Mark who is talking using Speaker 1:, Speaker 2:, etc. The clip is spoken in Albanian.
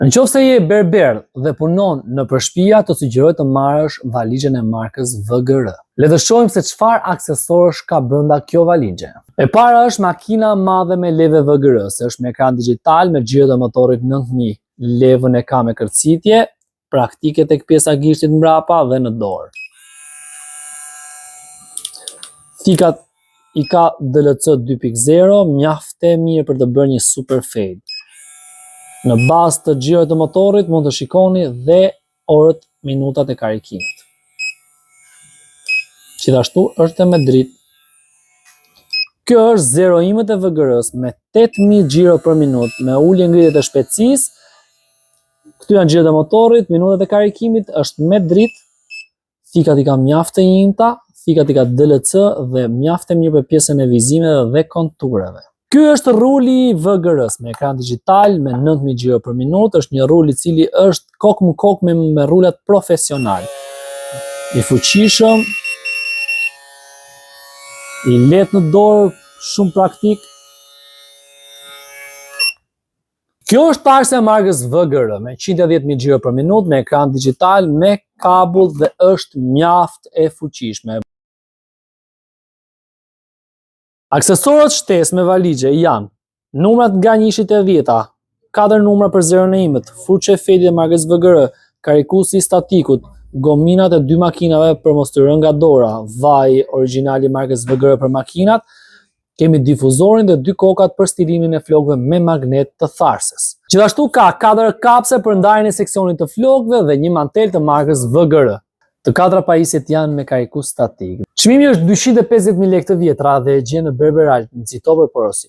Speaker 1: Nëse je berber dhe punon në shtëpi, të sugjeroj të marrësh valixhen e markës VGR. Le të shohim se çfarë aksesorësh ka brenda kjo valixhe. E para është makina e madhe me leve VGR, është me ekran digital me xhiro të motorit 9000. Levën e ka me kërcitje, praktike tek pjesa gishtit mbrapa dhe në dorë. Thikat i ka DLC 2.0, mjaft e mirë për të bërë një super fade. Në bazë të xhiroit të motorit mund të shikoni dhe orët, minutat e karikimit. Gjithashtu është me dritë. Kjo është zeroimet e VGR-s me 8000 xhiro për minutë, me ulje ngritje të shpejtësisë. Këtu janë xhirot e motorit, minutat e karikimit, është me dritë. Thikat i ka mjaft të njëjta, thikat i ka DLC dhe mjaft e mirë për pjesën e vizimeve dhe kontureve. Ky është ruli i VGR-s me ekran digital me 9000 xhiro për minutë, është një rul i cili është kokë më kokë me rulat profesional. I fuqishëm, i lehtë në dorë, shumë praktik. Kjo është tarëse e markës VGR me 110.000 xhiro për minutë, me ekran digital, me kabull dhe është mjaft e fuqishme. Aksesorët shtesë me valixhe janë numrat nga 1 e 10, 4 numra për zeroimet, furçe fedi e markës VGR, karikuesi i statikut, gominat e 2 makinave për mos të rënë nga dora, vaj origjinali i markës VGR për makinat, kemi difuzorin dhe 2 kokat për stilimin e flokëve me magnet të tharëses. Gjithashtu ka 4 kapse për ndarjen e seksionit të flokëve dhe një mantel të markës VGR. Të 4 pajisjet janë me karikues statik. Çmimi është 250.000 lekë të vjetra dhe e gjen në Berber Alp, në Citopër Porosi.